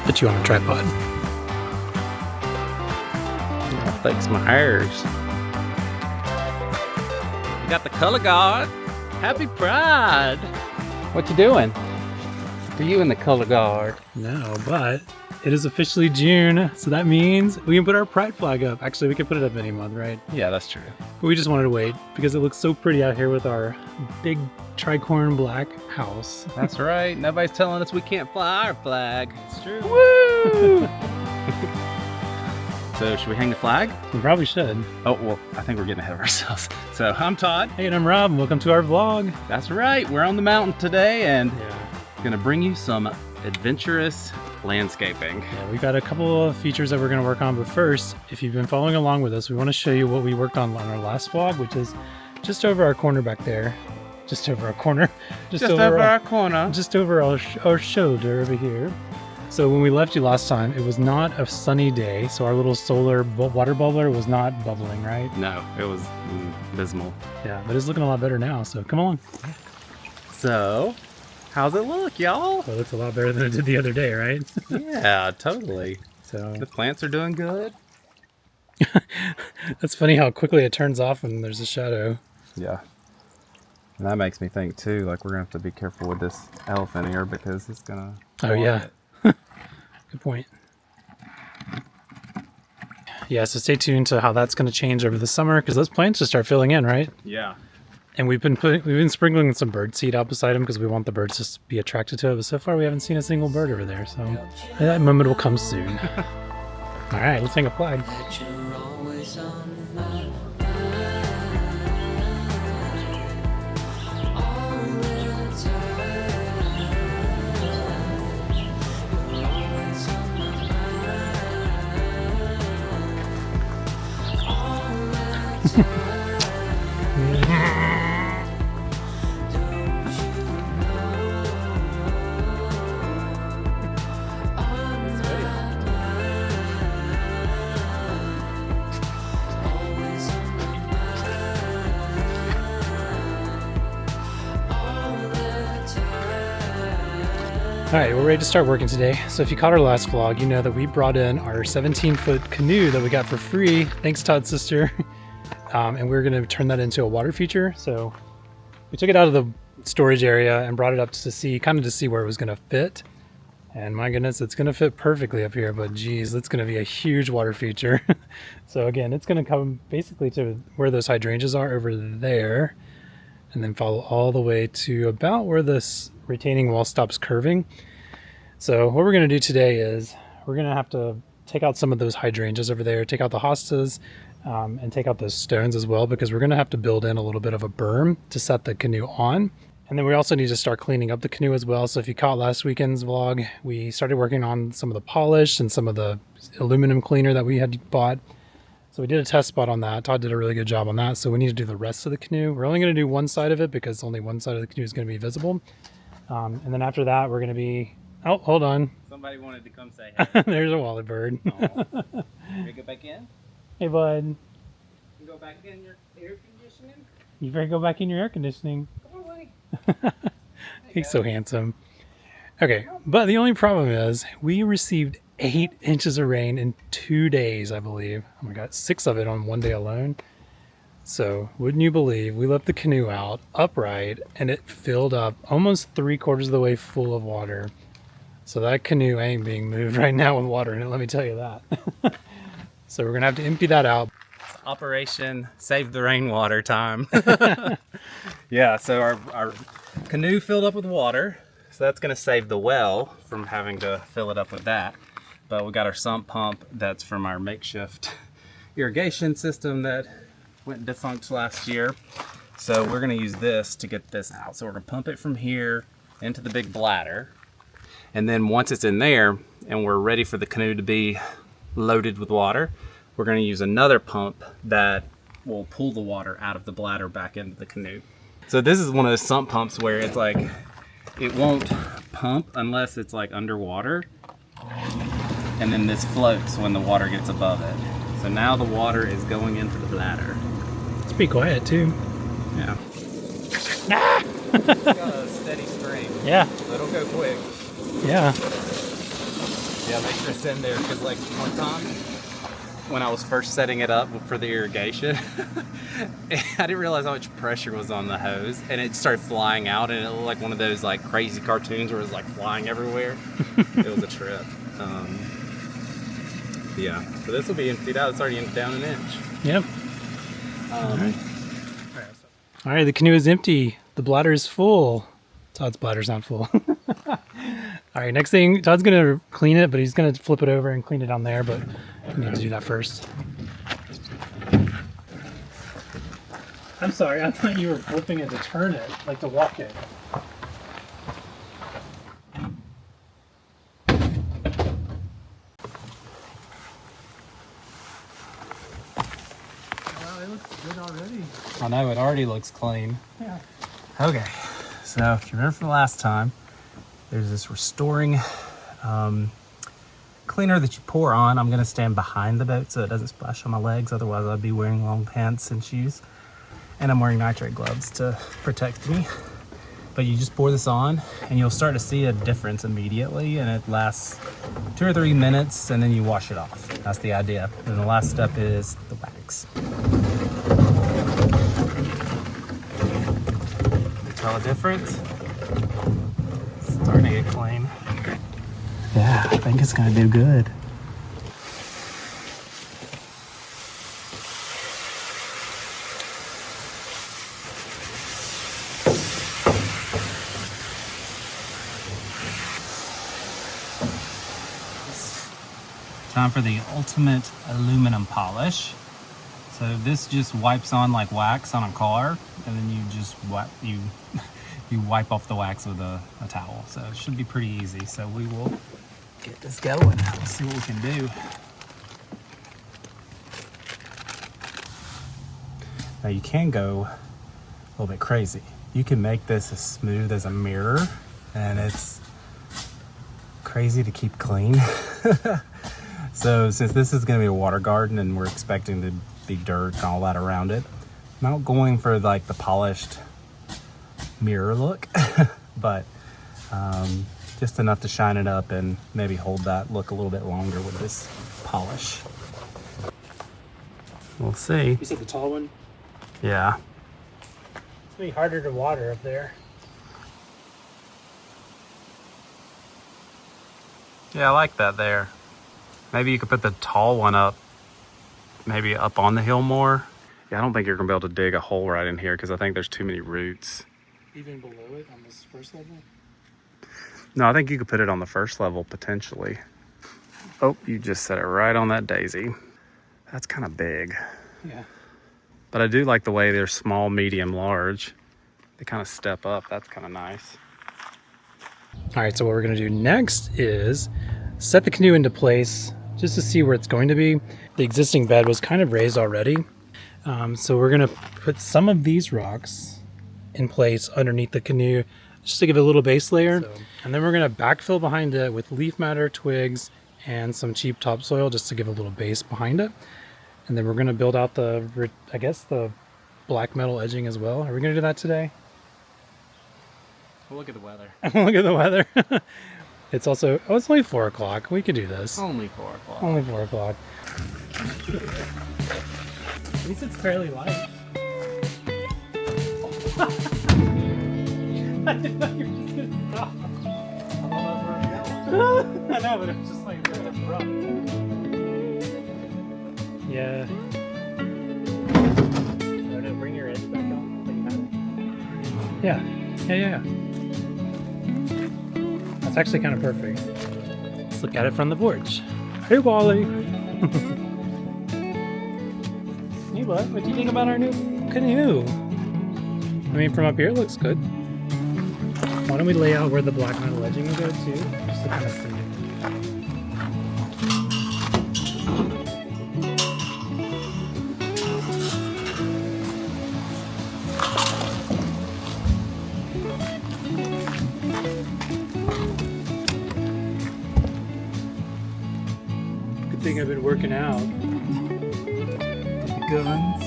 put you on a tripod. I'll fix my hairs. We got the color guard. Happy Pride. What you doing? Are you in the color guard? No, but it is officially June, so that means we can put our pride flag up. Actually, we can put it up any month, right? Yeah, that's true. But we just wanted to wait because it looks so pretty out here with our big tricorn black house. That's right. Nobody's telling us we can't fly our flag. It's true. Woo! So should we hang the flag? We probably should. Oh, well, I think we're getting ahead of ourselves. So I'm Todd. Hey, and I'm Rob, and welcome to our vlog. That's right. We're on the mountain today and Yeah. gonna bring you some adventurous landscaping. Yeah, we got a couple of features that we're going to work on, but first, if you've been following along with us, we want to show you what we worked on our last vlog, which is just over our corner back there. Just over our corner. Just over our corner. Just over our shoulder over here. So when we left you last time, it was not a sunny day, so our little solar water bubbler was not bubbling, right? No, it was abysmal. Yeah, but it's looking a lot better now, so come along. So, how's it look, y'all? Well, it's a lot better than it did the other day, right? Yeah, totally. So The plants are doing good. that's funny how quickly it turns off when there's a shadow. Yeah. And that makes me think too, like we're gonna have to be careful with this elephant here because it's gonna. Oh yeah. Good point. Yeah, so stay tuned to how that's going to change over the summer because those plants just start filling in, right? Yeah. And we've been sprinkling some bird seed out beside them because we want the birds to be attracted to it. But so far, we haven't seen a single bird over there, so that moment will come soon. All right, let's hang a flag. All right, we're ready to start working today. So if you caught our last vlog, you know that we brought in our 17-foot canoe that we got for free. Thanks, Todd's sister. And we're gonna turn that into a water feature. So we took it out of the storage area and brought it up to see, kind of to see where it was gonna fit. And my goodness, it's gonna fit perfectly up here, but geez, it's gonna be a huge water feature. So again, it's gonna come basically to where those hydrangeas are over there, and then follow all the way to about where this retaining wall stops curving. So what we're going to do today is we're going to have to take out some of those hydrangeas over there, take out the hostas, and take out those stones as well, because we're going to have to build in a little bit of a berm to set the canoe on. And then we also need to start cleaning up the canoe as well. So if you caught last weekend's vlog, we started working on some of the polish and some of the aluminum cleaner that we had bought. So we did a test spot on that. Todd did a really good job on that. So we need to do the rest of the canoe. We're only going to do one side of it because only one side of the canoe is going to be visible. And then after that, we're going to be... Oh, hold on. Somebody wanted to come say hey. There's a wally bird. Can we go back in? Hey, bud. You can go back in your air conditioning? You better go back in your air conditioning. Come on, buddy. He's so handsome. Okay, but the only problem is we received 8 inches of rain in 2 days, I believe. Oh my God, 6 of it on one day alone. So, wouldn't you believe, we left the canoe out upright and it filled up almost 3/4 of the way full of water. So that canoe ain't being moved right now with water in it, let me tell you that. So we're gonna have to empty that out. Operation Save the Rainwater time. Yeah, so our canoe filled up with water. So that's gonna save the well from having to fill it up with that. But we got our sump pump that's from our makeshift irrigation system that went defunct last year. So we're gonna use this to get this out. So we're gonna pump it from here into the big bladder. And then once it's in there and we're ready for the canoe to be loaded with water, we're gonna use another pump that will pull the water out of the bladder back into the canoe. So this is one of those sump pumps where it's like, it won't pump unless it's like underwater. And then this floats when the water gets above it. So now the water is going into the bladder. It's pretty quiet too. Yeah. Ah! It's got a steady stream. Yeah. So it'll go quick. Yeah. Yeah, make sure it's in there because like one time when I was first setting it up for the irrigation, I didn't realize how much pressure was on the hose, and it started flying out, and it looked like one of those like crazy cartoons where it was like flying everywhere. It was a trip. Yeah, so this will be emptied out. It's already down an inch. Yep. All right, the canoe is empty. The bladder is full. Todd's bladder's not full. All right, next thing, Todd's gonna clean it, but he's gonna flip it over and clean it on there, but we need to do that first. I'm sorry, I thought you were flipping it to turn it, like to walk it. Wow, it looks good already. I know, it already looks clean. Yeah. Okay, so if you remember from the last time, there's this restoring cleaner that you pour on. I'm gonna stand behind the boat so it doesn't splash on my legs, otherwise I'd be wearing long pants and shoes. And I'm wearing nitrate gloves to protect me. But you just pour this on and you'll start to see a difference immediately, and it lasts 2 or 3 minutes, and then you wash it off. That's the idea. And the last step is the wax. Tell the difference? It's starting to get clean. Yeah, I think it's gonna do good. Time for the ultimate aluminum polish. So this just wipes on like wax on a car, and then you just you wipe off the wax with a towel. So it should be pretty easy. So we will get this going. Let's see what we can do. Now you can go a little bit crazy. You can make this as smooth as a mirror, and it's crazy to keep clean. So since this is going to be a water garden and we're expecting to be dirt and all that around it, I'm not going for like the polished mirror look, but just enough to shine it up and maybe hold that look a little bit longer with this polish. We'll see. You said the tall one? Yeah. It's gonna be harder to water up there. Yeah, I like that there. Maybe you could put the tall one up, maybe up on the hill more. Yeah, I don't think you're gonna be able to dig a hole right in here because I think there's too many roots. Even below it on this first level? No, I think you could put it on the first level potentially. Oh, you just set it right on that daisy. That's kind of big. Yeah. But I do like the way they're small, medium, large. They kind of step up. That's kind of nice. All right, so what we're gonna do next is set the canoe into place just to see where it's going to be. The existing bed was kind of raised already. So we're gonna put some of these rocks in place underneath the canoe just to give it a little base layer. And then we're gonna backfill behind it with leaf matter, twigs, and some cheap topsoil just to give a little base behind it. And then we're gonna build out the, I guess, the black metal edging as well. Are we gonna do that today? We'll look at the weather. Look at the weather. It's also, oh, it's only 4 o'clock. We could do this. Only 4 o'clock. Only 4 o'clock. At least it's fairly light. I didn't know you were just gonna stop. I thought that's where we're going. I know, but it was just like really rough. Yeah. Oh no, bring your edge back on. Like you had it. Yeah. That's actually kind of perfect. Let's look at it from the porch. Hey, Wally. Hey, bud. What do you think about our new canoe? I mean, from up here, it looks good. Why don't we lay out where the black metal edging will go too, just to kind of see it. Good thing I've been working out. The guns.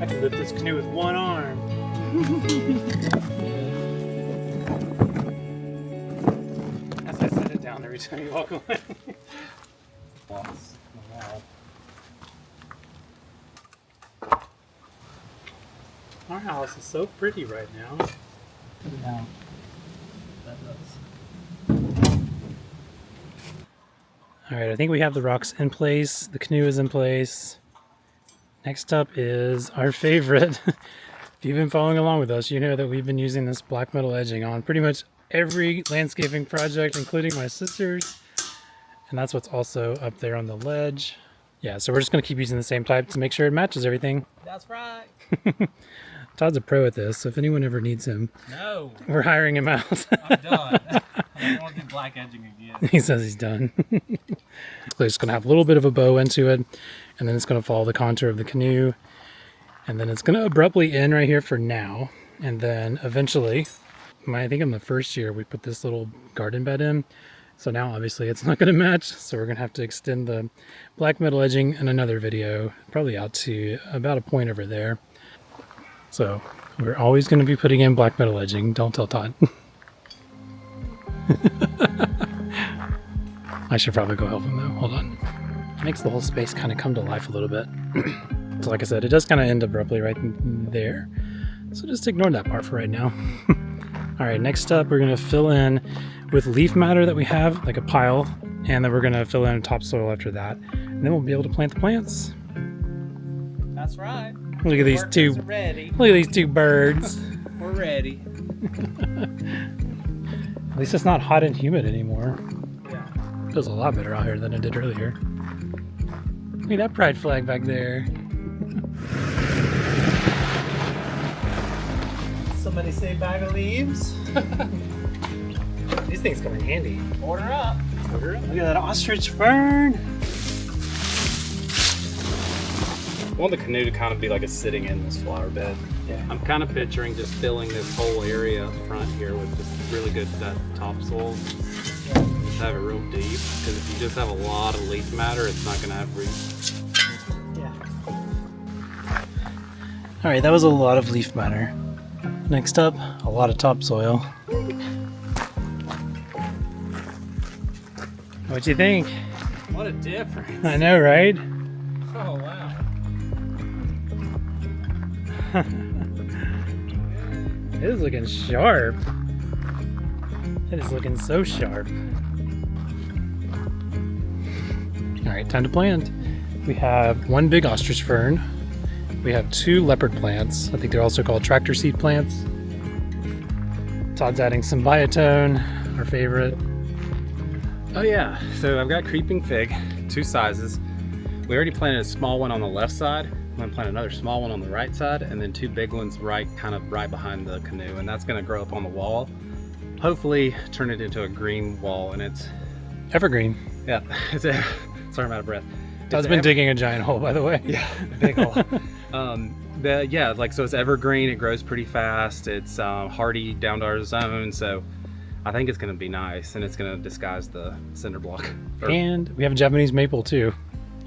I can lift this canoe with one arm. As I set it down. ground every time you walk away. Our house is so pretty right now. Put it down. That does. Alright, I think we have the rocks in place. The canoe is in place. Next up is our favorite. If you've been following along with us, you know that we've been using this black metal edging on pretty much every landscaping project, including my sister's. And that's what's also up there on the ledge. Yeah, so we're just going to keep using the same type to make sure it matches everything. That's right. Todd's a pro at this, so if anyone ever needs him, No. we're hiring him out. I'm done. I don't want to do black edging again. He says he's done. So it's going to have a little bit of a bow into it, and then it's going to follow the contour of the canoe, and then it's going to abruptly end right here for now, and then eventually, I think in the first year we put this little garden bed in, so now obviously it's not going to match, so we're going to have to extend the black metal edging in another video, probably out to about a point over there. So we're always going to be putting in black metal edging. Don't tell Todd. I should probably go help him though. Hold on. It makes the whole space kind of come to life a little bit. So like I said, it does kind of end abruptly right there. So just ignore that part for right now. All right, next up, we're going to fill in with leaf matter that we have, like a pile, and then we're going to fill in topsoil after that. And then we'll be able to plant the plants. That's right. Look at these two. Ready. Look at these two birds. We're ready. At least it's not hot and humid anymore. Yeah. It feels a lot better out here than it did earlier. Look at that pride flag back there. Somebody say bag of leaves. These things come in handy. Order up. Look at that ostrich fern. I want the canoe to kind of be like a sitting in this flower bed. Yeah. I'm kind of picturing just filling this whole area up front here with just really good topsoil. Just have it real deep, because if you just have a lot of leaf matter, it's not going to have roots. Yeah. All right, that was a lot of leaf matter. Next up, a lot of topsoil. What'd you think? What a difference. I know, right? Oh, wow. It is looking sharp. It is looking so sharp. All right, time to plant. We have one big ostrich fern. We have two leopard plants. I think they're also called tractor seed plants. Todd's adding some biotone, our favorite. Oh yeah, so I've got creeping fig, two sizes. We already planted a small one on the left side. I'm gonna plant another small one on the right side, and then two big ones kind of right behind the canoe, and that's gonna grow up on the wall. Hopefully turn it into a green wall, and it's Evergreen. yeah. Sorry, I'm out of breath. Todd's been digging a giant hole, by the way. Yeah, big hole. Yeah, like so it's evergreen. It grows pretty fast. It's hardy down to our zone, so I think it's gonna be nice, and it's gonna disguise the cinder block. And we have a Japanese maple too.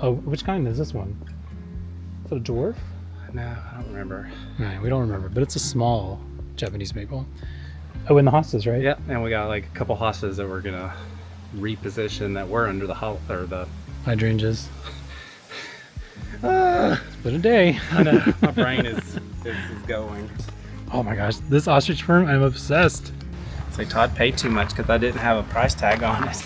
Oh, which kind is this one? Is it a dwarf? No, I don't remember. No, we don't remember, but it's a small Japanese maple. Oh, and the hostas, right? Yeah, and we got like a couple hostas that we're gonna reposition that were under the Hydrangeas. It's been a day. I know, my brain is going. Oh my gosh, this ostrich fern, I'm obsessed. It's like Todd paid too much because I didn't have a price tag on it.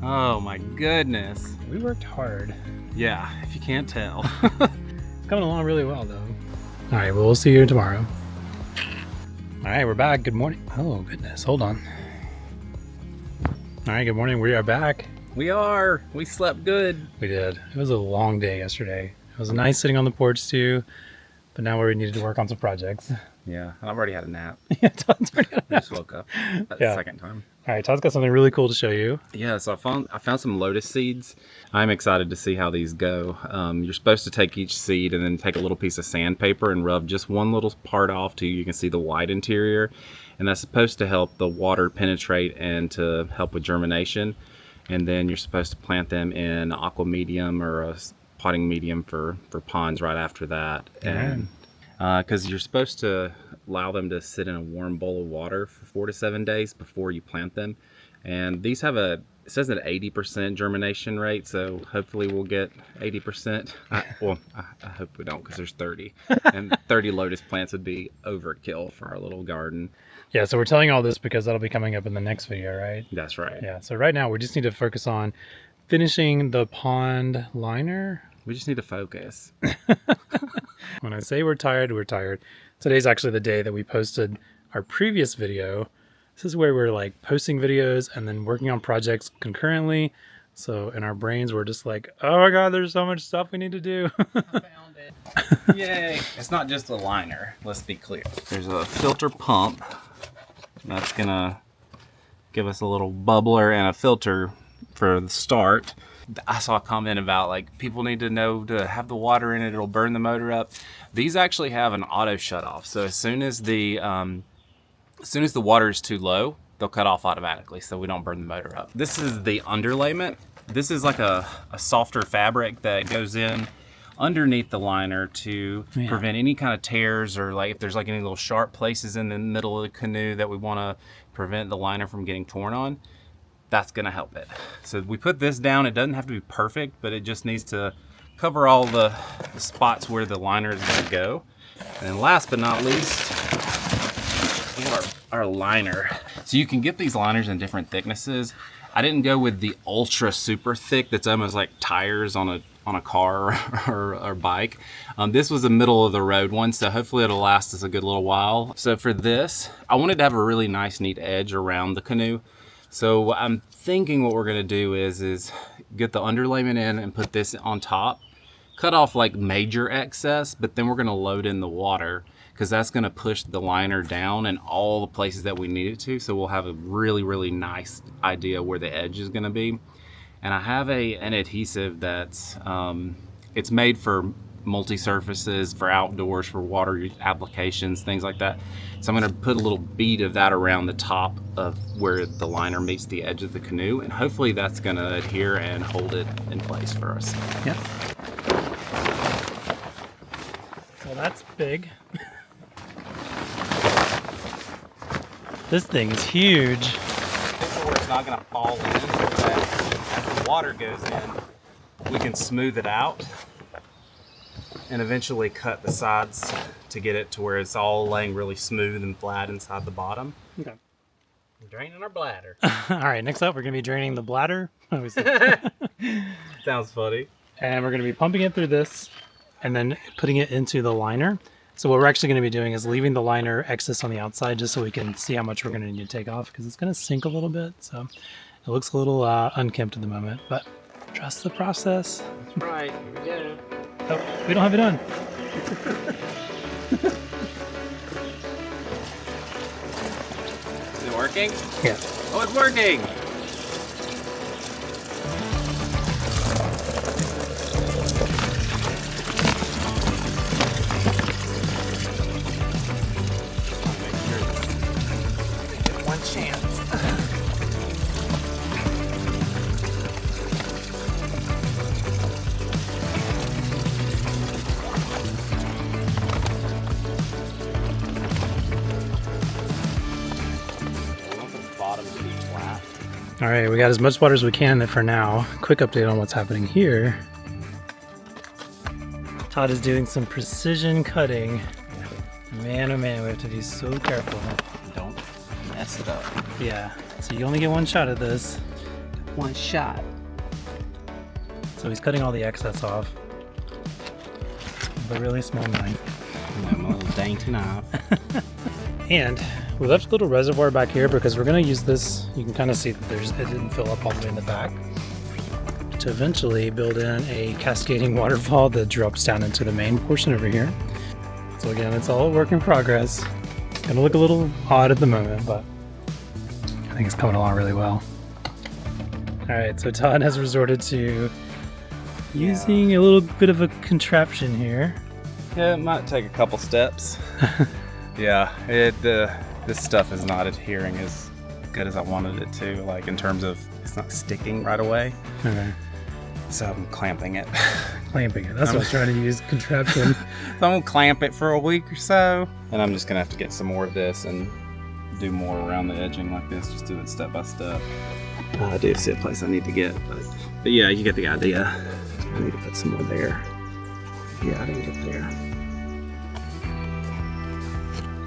Oh my goodness. We worked hard. Yeah, if you can't tell. It's coming along really well though. All right, well, we'll see you tomorrow. All right, we're back. Good morning. Oh goodness, hold on. All right, good morning. We are back. We slept good. We did. It was a long day yesterday. It was nice sitting on the porch too, but now we needed to work on some projects. Yeah, I've already had a nap. Yeah, Todd's already had a I nap. just woke up the Yeah. second time. All right, Todd's got something really cool to show you. Yeah, so I found some lotus seeds. I'm excited to see how these go. You're supposed to take each seed and then take a little piece of sandpaper and rub just one little part off till you can see the white interior. And that's supposed to help the water penetrate and to help with germination. And then you're supposed to plant them in aqua medium or a potting medium for ponds right after that. And because you're supposed to allow them to sit in a warm bowl of water for 4 to 7 days before you plant them. And these have it says an 80% germination rate, so hopefully we'll get 80%. I hope we don't, because there's 30. And 30 lotus plants would be overkill for our little garden. Yeah, so we're telling you all this because that'll be coming up in the next video, right? That's right. Yeah, so right now we just need to focus on finishing the pond liner. We just need to focus. When I say we're tired, we're tired. Today's actually the day that we posted our previous video. This is where we're like posting videos and then working on projects concurrently. So in our brains, we're just like, oh my God, there's so much stuff we need to do. I found it. Yay. It's not just a liner, let's be clear. There's a filter pump that's gonna give us a little bubbler and a filter for the start. I saw a comment about like people need to know to have the water in it, it'll burn the motor up. These actually have an auto shut off. So as soon as the water is too low, they'll cut off automatically so we don't burn the motor up. This is the underlayment. This is like a softer fabric that goes in underneath the liner to prevent any kind of tears, or like if there's like any little sharp places in the middle of the canoe that we want to prevent the liner from getting torn on. That's gonna help it. So we put this down. It doesn't have to be perfect, but it just needs to cover all the spots where the liner is gonna go. And last but not least, we have our liner. So you can get these liners in different thicknesses. I didn't go with the ultra super thick that's almost like tires on a car or bike. This was a middle of the road one, so hopefully it'll last us a good little while. So for this, I wanted to have a really nice neat edge around the canoe. So I'm thinking what we're gonna do is get the underlayment in and put this on top, cut off like major excess, but then we're gonna load in the water because that's gonna push the liner down in all the places that we need it to. So we'll have a really, really nice idea where the edge is gonna be. And I have an adhesive that's, it's made for multi-surfaces, for outdoors, for water applications, things like that. So I'm gonna put a little bead of that around the top of where the liner meets the edge of the canoe, and hopefully that's gonna adhere and hold it in place for us. Yeah. Well, that's big. This thing is huge. This is where it's not gonna fall in, so that as the water goes in, we can smooth it out and eventually cut the sides to get it to where it's all laying really smooth and flat inside the bottom. Okay. Draining our bladder. All right, next up, we're gonna be draining the bladder. Sounds funny. And we're gonna be pumping it through this and then putting it into the liner. So what we're actually gonna be doing is leaving the liner excess on the outside just so we can see how much we're gonna need to take off, because it's gonna sink a little bit. So it looks a little unkempt at the moment, but trust the process. That's right, here we go. Oh, we don't have it on. Is it working? Yeah. Oh, it's working! One chance. All right, we got as much water as we can for now. Quick update on what's happening here. Todd is doing some precision cutting. Man, oh man, we have to be so careful. Don't mess it up. Yeah, so you only get one shot at this. One shot. So he's cutting all the excess off with a really small knife. And my little dainty knife. And we left a little reservoir back here because we're going to use this. You can kind of see that it didn't fill up all the way in the back, to eventually build in a cascading waterfall that drops down into the main portion over here. So again, it's all a work in progress. It's going to look a little odd at the moment, but I think it's coming along really well. All right, so Todd has resorted to using a little bit of a contraption here. Yeah, it might take a couple steps. Yeah, this stuff is not adhering as good as I wanted it to, like in terms of it's not sticking right away. Okay. So I'm clamping it. Clamping it. That's what I was trying to use, contraption. So I'm gonna clamp it for a week or so, and I'm just gonna have to get some more of this and do more around the edging like this, just do it step by step. I do see a place I need to get, but yeah, you get the idea. I need to put some more there. Yeah, I didn't get there.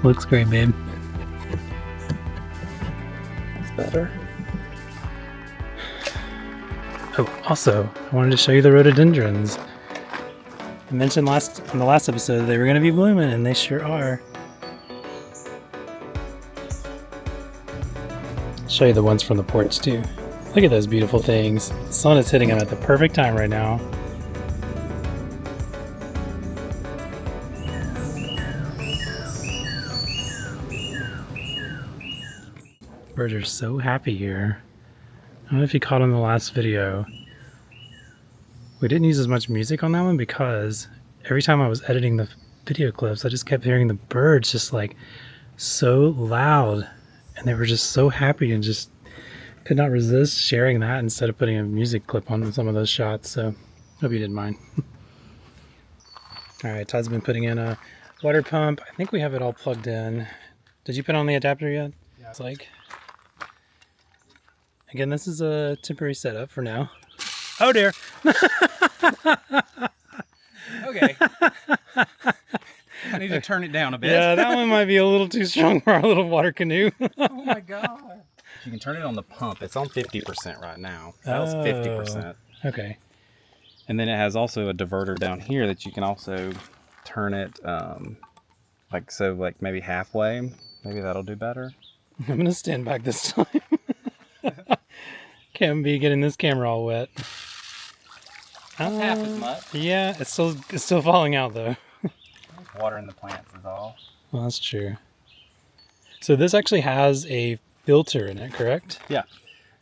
Looks great, babe. That's better. Oh, also, I wanted to show you the rhododendrons. I mentioned in the last episode they were going to be blooming, and they sure are. I'll show you the ones from the porch too. Look at those beautiful things. The sun is hitting them at the perfect time right now. Birds are so happy here. I don't know if you caught on the last video. We didn't use as much music on that one because every time I was editing the video clips, I just kept hearing the birds just like so loud, and they were just so happy and just could not resist sharing that instead of putting a music clip on some of those shots. So hope you didn't mind. All right, Todd's been putting in a water pump. I think we have it all plugged in. Did you put on the adapter yet? Yeah. It's like, again, this is a temporary setup for now. Oh dear. Okay. I need to turn it down a bit. Yeah, that one might be a little too strong for our little water canoe. Oh my god. You can turn it on the pump. It's on 50% right now. That was 50%. Okay. And then it has also a diverter down here that you can also turn it like maybe halfway. Maybe that'll do better. I'm gonna stand back this time. Can't be getting this camera all wet. Half as much. Yeah, it's still falling out though. Water in the plants is all. Well, that's true. So this actually has a filter in it, correct? Yeah.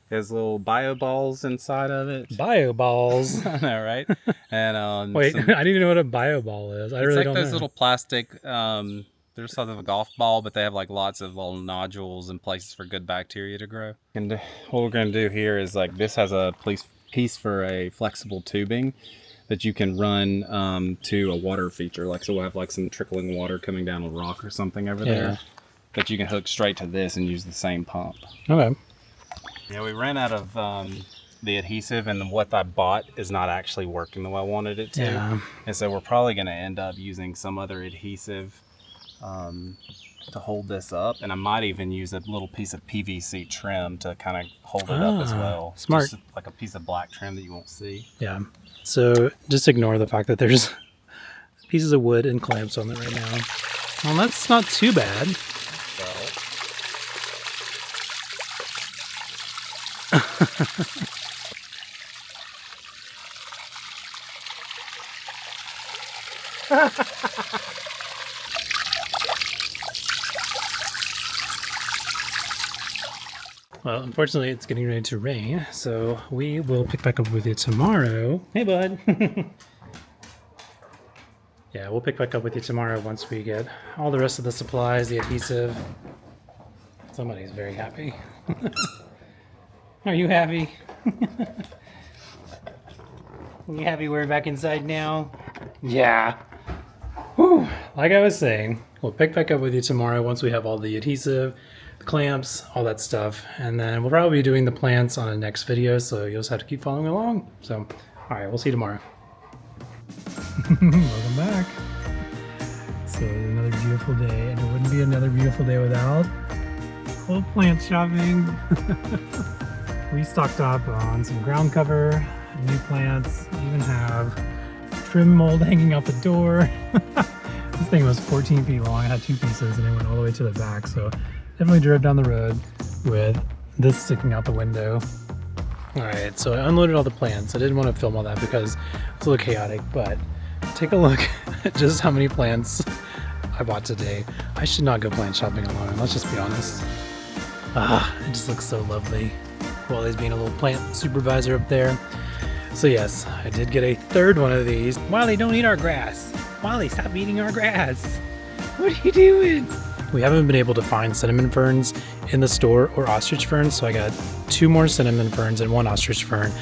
There's little bio balls inside of it. Bio balls. I know, right? And wait, I didn't even know what a bio ball is. I really don't know. It's like those little plastic. They're sort of a golf ball, but they have like lots of little nodules and places for good bacteria to grow. And what we're going to do here is like this has a piece for a flexible tubing that you can run to a water feature. Like so, we'll have like some trickling water coming down a rock or something over there that you can hook straight to this and use the same pump. Okay. Yeah, we ran out of the adhesive, and what I bought is not actually working the way I wanted it to. Yeah. And so we're probably going to end up using some other adhesive to hold this up, and I might even use a little piece of PVC trim to kind of hold it up as well. Smart. Just like a piece of black trim that you won't see. Yeah. So just ignore the fact that there's pieces of wood and clamps on it right now. Well, that's not too bad. So. Well, unfortunately, it's getting ready to rain, so we will pick back up with you tomorrow. Hey, bud. Yeah, we'll pick back up with you tomorrow once we get all the rest of the supplies, the adhesive. Somebody's very happy. Are you happy? You happy we're back inside now? Yeah. Whew. Like I was saying, we'll pick back up with you tomorrow once we have all the adhesive, the clamps, all that stuff. And then we'll probably be doing the plants on a next video, so you'll just have to keep following along. So, all right, we'll see you tomorrow. Welcome back. So another beautiful day, and it wouldn't be another beautiful day without a little plant shopping. We stocked up on some ground cover, new plants, even have trim mold hanging out the door. This thing was 14 feet long. I had two pieces and it went all the way to the back, so Definitely drove down the road with this sticking out the window. All right, so I unloaded all the plants. I didn't want to film all that because it's a little chaotic, but take a look at just how many plants I bought today. I should not go plant shopping alone, let's just be honest. It just looks so lovely. Wally's being a little plant supervisor up there. So yes, I did get a third one of these. Wally, don't eat our grass. Wally, stop eating our grass. What are you doing? We haven't been able to find cinnamon ferns in the store or ostrich ferns, so I got 2 more cinnamon ferns and 1 ostrich fern.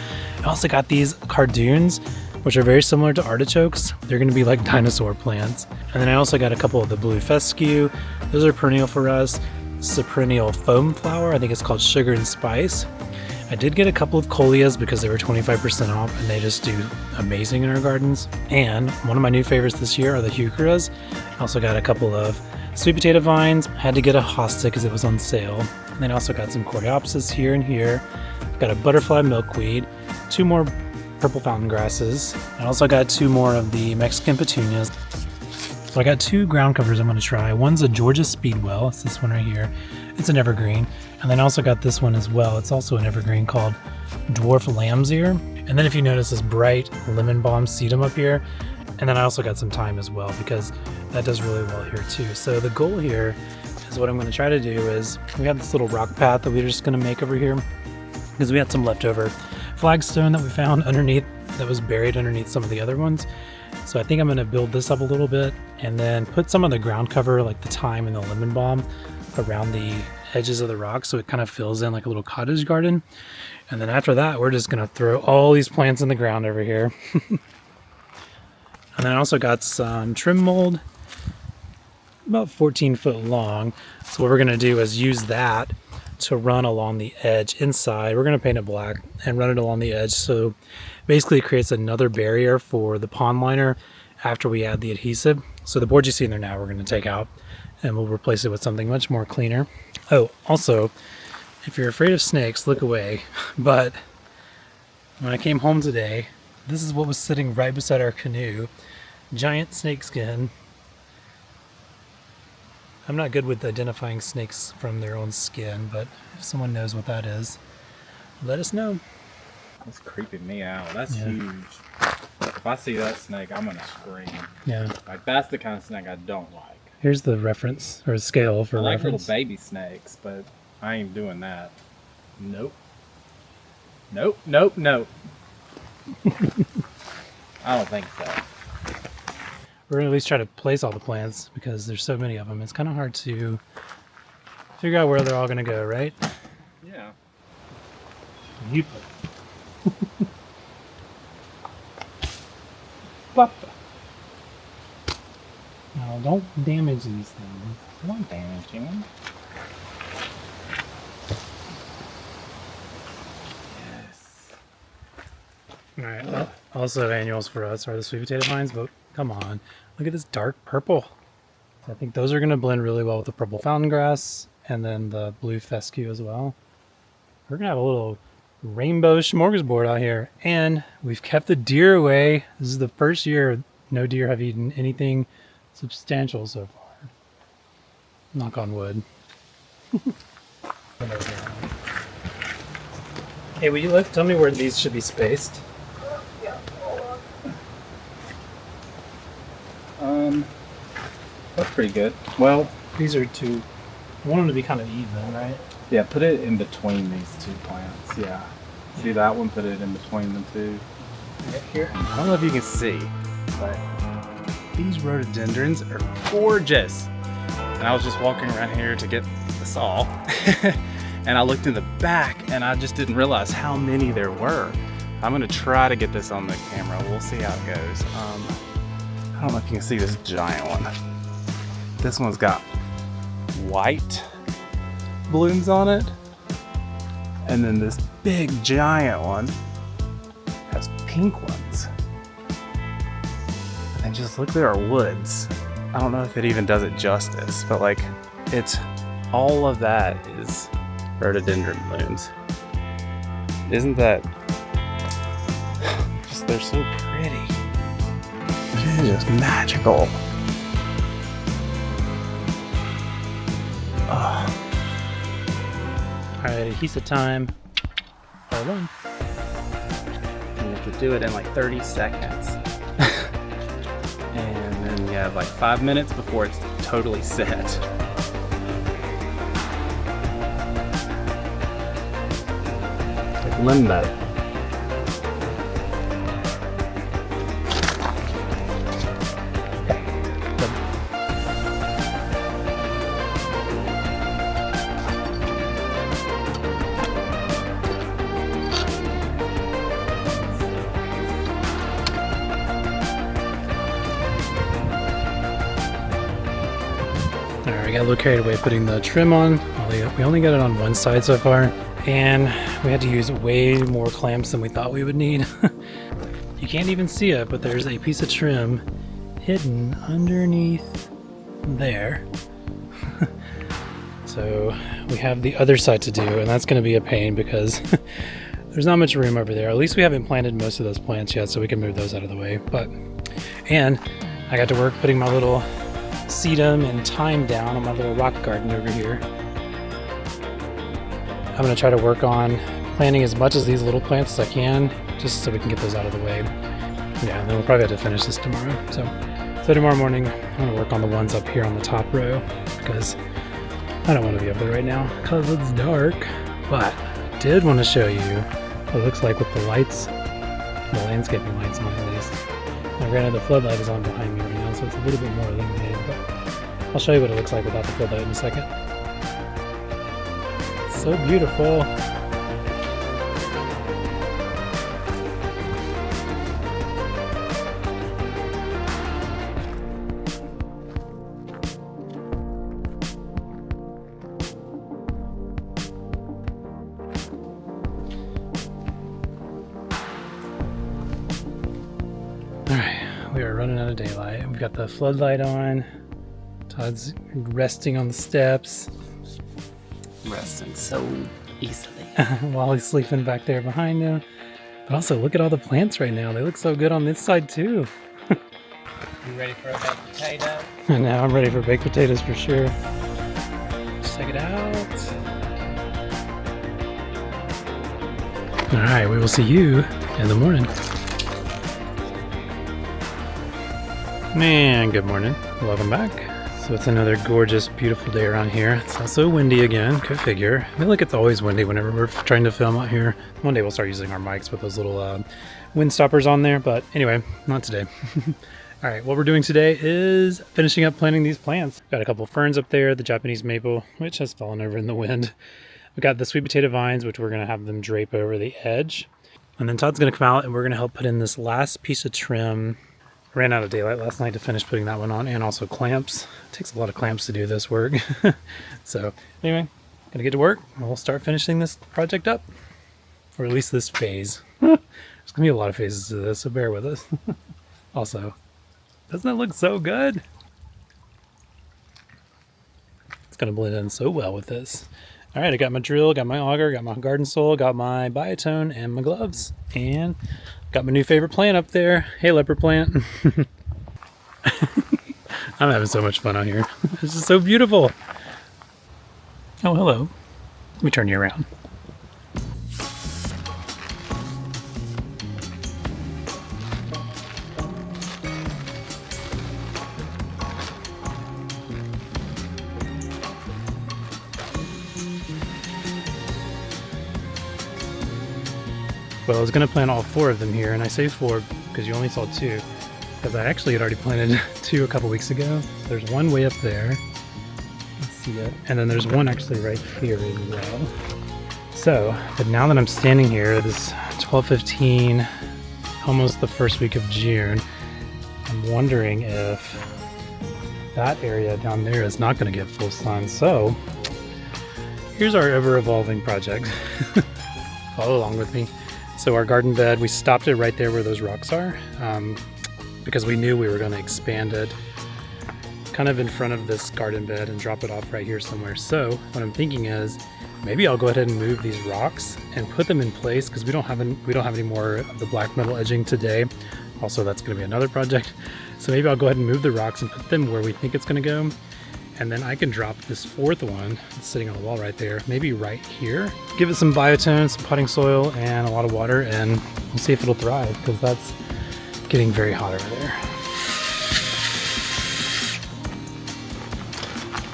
I also got these cardoons, which are very similar to artichokes. They're gonna be like dinosaur plants. And then I also got a couple of the blue fescue. Those are perennial for us. This is a perennial foam flower. I think it's called Sugar and Spice. I did get a couple of coleus because they were 25% off and they just do amazing in our gardens. And one of my new favorites this year are the heucheras. I also got a couple of sweet potato vines. I had to get a hosta because it was on sale. And then I also got some coreopsis here and here. Got a butterfly milkweed, 2 more purple fountain grasses. I also got 2 more of the Mexican petunias. So I got 2 ground covers I'm going to try. One's a Georgia Speedwell. It's this one right here. It's an evergreen. And then I also got this one as well. It's also an evergreen called Dwarf Lamb's Ear. And then if you notice this bright lemon balm sedum up here. And then I also got some thyme as well because that does really well here too. So the goal here is what I'm going to try to do is we have this little rock path that we're just going to make over here because we had some leftover flagstone that we found underneath that was buried underneath some of the other ones. So I think I'm going to build this up a little bit and then put some of the ground cover like the thyme and the lemon balm around the edges of the rock so it kind of fills in like a little cottage garden. And then after that we're just going to throw all these plants in the ground over here. And then I also got some trim mold, about 14 foot long. So what we're going to do is use that to run along the edge inside. We're going to paint it black and run it along the edge. So basically it creates another barrier for the pond liner after we add the adhesive. So the board you see in there now we're going to take out and we'll replace it with something much more cleaner. Oh, also, if you're afraid of snakes, look away. But when I came home today, this is what was sitting right beside our canoe. Giant snake skin. I'm not good with identifying snakes from their own skin, but if someone knows what that is, let us know. That's creeping me out. That's huge. If I see that snake, I'm gonna scream. Yeah. Like that's the kind of snake I don't like. Here's the reference or scale for I like reference. little baby snakes, but I ain't doing that. Nope. Nope. Nope. Nope. I don't think so. We're gonna at least try to place all the plants because there's so many of them. It's kind of hard to figure out where they're all gonna go, right? Yeah. You put. Papa. Now don't damage these things. Don't damage them. Yes. All right. Well, also annuals for us are the sweet potato vines, but come on, look at this dark purple. I think those are going to blend really well with the purple fountain grass and then the blue fescue as well. We're going to have a little rainbow smorgasbord out here, and we've kept the deer away. This is the first year no deer have eaten anything substantial so far. Knock on wood. Hey, will you look? Tell me where these should be spaced. That's pretty good. Well, These are two. I want them to be kind of even, right? yeah, put it in between these 2 plants. Yeah. See that one? Put it in between the 2. Right here. I don't know if you can see, but these rhododendrons are gorgeous. And I was just walking around here to get the saw, and I looked in the back, and I just didn't realize how many there were. I'm gonna try to get this on the camera. We'll see how it goes. I don't know if you can see this giant one. This one's got white blooms on it, and then this big giant one has pink ones. And just look at our woods. I don't know if it even does it justice, but like it's all of that is rhododendron blooms. Isn't that just, they're so pretty. It is just magical. Oh, Alright, adhesive time. Hold on. And you have to do it in like 30 seconds. And then you have like 5 minutes before it's totally set. Like limbo. Alright, I got a little carried away putting the trim on. We only got it on one side so far, and we had to use way more clamps than we thought we would need. You can't even see it, but there's a piece of trim hidden underneath there. So we have the other side to do, and that's going to be a pain because there's not much room over there. At least we haven't planted most of those plants yet, so we can move those out of the way. And I got to work putting my little sedum and thyme down on my little rock garden over here. I'm going to try to work on planting as much as these little plants as I can, just so we can get those out of the way. Yeah, and then we'll probably have to finish this tomorrow. So tomorrow morning, I'm going to work on the ones up here on the top row, because I don't want to be up there right now because it's dark. But I did want to show you what it looks like with the lights, the landscaping lights on at least. Now granted, the floodlight is on behind me right now, so it's a little bit more illuminated, but I'll show you what it looks like without the floodlight in a second. So beautiful. We are running out of daylight. We've got the floodlight on. Todd's resting on the steps. Resting so easily. While he's sleeping back there behind him. But also, look at all the plants right now. They look so good on this side too. You ready for a baked potato? And now I'm ready for baked potatoes for sure. Let's check it out. Alright, we will see you in the morning. Man, good morning. Welcome back. So it's another gorgeous, beautiful day around here. It's also windy again, go figure. I feel like it's always windy whenever we're trying to film out here. One day we'll start using our mics with those little wind stoppers on there, but anyway, not today. All right, what we're doing today is finishing up planting these plants. Got a couple ferns up there, the Japanese maple, which has fallen over in the wind. We got the sweet potato vines, which we're gonna have them drape over the edge. And then Todd's gonna come out and we're gonna help put in this last piece of trim. Ran out of daylight last night to finish putting that one on, and also clamps. It takes a lot of clamps to do this work. So anyway, gonna get to work and we'll start finishing this project up. Or at least this phase. There's gonna be a lot of phases to this, so bear with us. Also, doesn't that look so good? It's gonna blend in so well with this. All right, I got my drill, got my auger, got my garden soil, got my biotone and my gloves, and got my new favorite plant up there. Hey, leopard plant. I'm having so much fun out here. This is so beautiful. Oh, hello. Let me turn you around. Well, I was going to plant all 4 of them here, and I say 4 because you only saw 2, because I actually had already planted 2 a couple weeks ago. There's one way up there. Let's see it. And then there's one actually right here as well. So, but now that I'm standing here, this 12/15, almost the first week of June, I'm wondering if that area down there is not going to get full sun. So, here's our ever-evolving project. Follow along with me. So our garden bed, we stopped it right there where those rocks are, because we knew we were going to expand it kind of in front of this garden bed and drop it off right here somewhere. So what I'm thinking is maybe I'll go ahead and move these rocks and put them in place, because we don't have any more of the black metal edging today. Also, that's going to be another project. So maybe I'll go ahead and move the rocks and put them where we think it's going to go. And then I can drop this fourth one that's sitting on the wall right there, maybe right here. Give it some biotone, some potting soil, and a lot of water, and we'll see if it'll thrive, because that's getting very hot over there.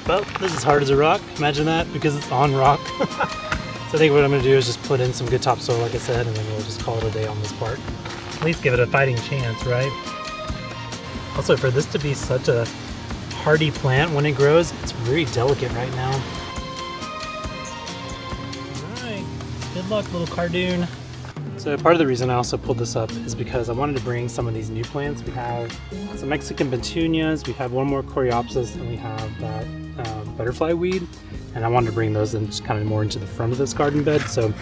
Well, this is hard as a rock. Imagine that, because it's on rock. So I think what I'm gonna do is just put in some good topsoil, like I said, and then we'll just call it a day on this part. At least give it a fighting chance, right? Also, for this to be such a hardy plant when it grows, it's very delicate right now. Alright, good luck, little cardoon. So part of the reason I also pulled this up is because I wanted to bring some of these new plants. We have some Mexican petunias, we have one more coreopsis, and we have that butterfly weed. And I wanted to bring those in just kind of more into the front of this garden bed. So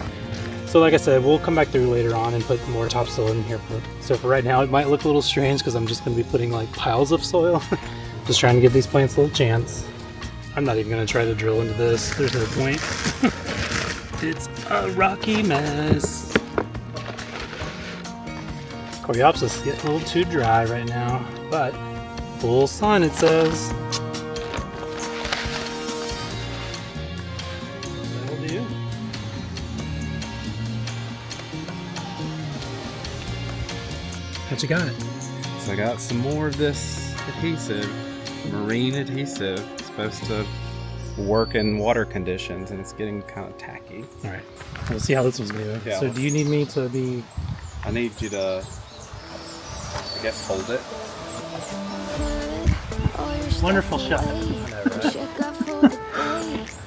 like I said, we'll come back through later on and put more topsoil in here. So for right now, it might look a little strange because I'm just going to be putting like piles of soil. Just trying to give these plants a little chance. I'm not even going to try to drill into this. There's no point. It's a rocky mess. Coreopsis is getting a little too dry right now, but full sun it says. That'll do. What you got? So I got some more of this adhesive, marine adhesive. It's supposed to work in water conditions, and it's getting kind of tacky. All right, we'll see how this one's gonna go. Yeah. So do you need me to be... I need you to, I guess, hold it. Wonderful shot. I know, right?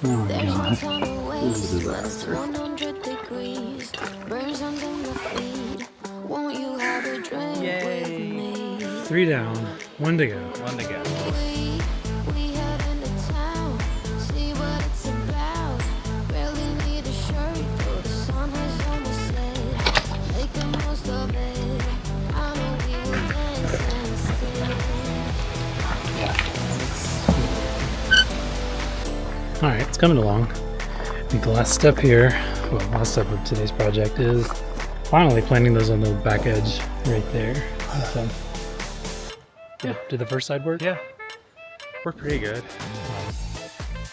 Oh my god. This is a disaster. Yay! 3 down, 1 to go. 1 to go. Alright, it's coming along. I think the last step here, well, last step of today's project is finally planting those on the back edge right there. So, yeah, did the first side work? Yeah, we're pretty good.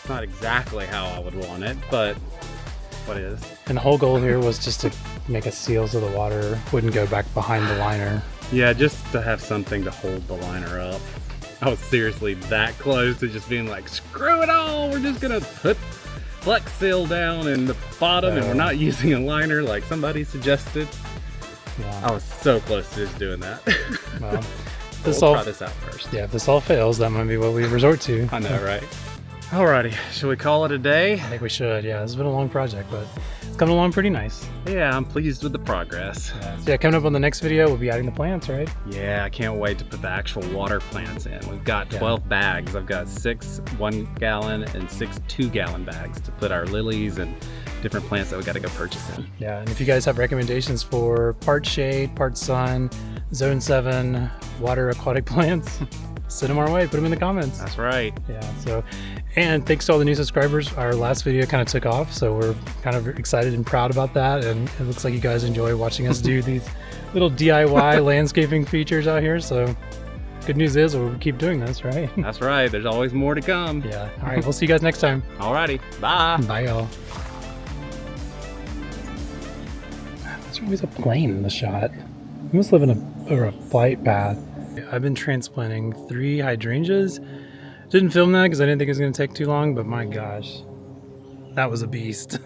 Not exactly how I would want it, but what is? And the whole goal here was just to make a seal so the water wouldn't go back behind the liner. Yeah, just to have something to hold the liner up. I was seriously that close to just being like, screw it all, we're just gonna put Flex Seal down in the bottom and we're not using a liner like somebody suggested. Yeah. I was so close to just doing that. Well, We'll try this out first. Yeah, if this all fails, that might be what we resort to. I know, right? Alrighty, should we call it a day? I think we should. Yeah, this has been a long project, but it's coming along pretty nice. Yeah, I'm pleased with the progress. So yeah, coming up on the next video, we'll be adding the plants, right? Yeah, I can't wait to put the actual water plants in. We've got 12 bags. I've got 6 1-gallon and 6 2-gallon bags to put our lilies and different plants that we got to go purchase in. Yeah, and if you guys have recommendations for part shade, part sun, zone 7, water aquatic plants, send them our way, put them in the comments. That's right. Yeah, so, and thanks to all the new subscribers. Our last video kind of took off, so we're kind of excited and proud about that, and it looks like you guys enjoy watching us do these little DIY landscaping features out here, so good news is we'll keep doing this, right? That's right. There's always more to come. Yeah. All right, we'll see you guys next time. Alrighty. Bye. Bye, y'all. There's always a plane in the shot. We must live in a flight path. I've been transplanting 3 hydrangeas. Didn't film that because I didn't think it was going to take too long, but my gosh, that was a beast.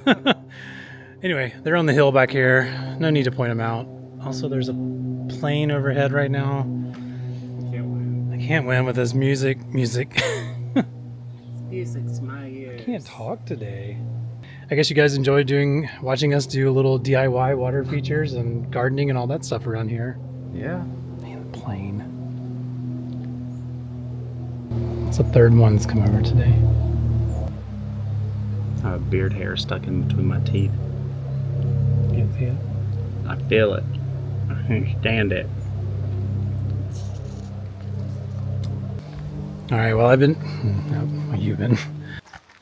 Anyway, they're on the hill back here. No need to point them out. Also, there's a plane overhead right now. I can't win with this music. Music's my ears. I can't talk today. I guess you guys enjoyed watching us do a little DIY water features and gardening and all that stuff around here. Yeah. Man, the plane. It's the 3rd one that's come over today. I have beard hair stuck in between my teeth. You can't see it? I feel it. I understand it. All right, well, you've been.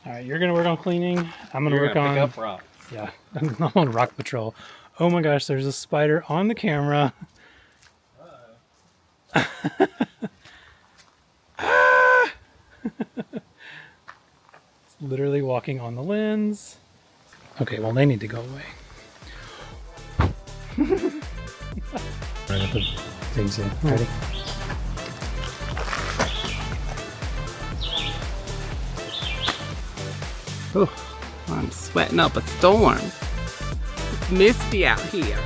All right, you're gonna work on cleaning. I'm gonna work on pick up rocks. Yeah, I'm on rock patrol. Oh my gosh, there's a spider on the camera. Ah! literally walking on the lens. Okay, well they need to go away. Right, I put things in. Ready? Oh, I'm sweating up a storm. It's misty out here.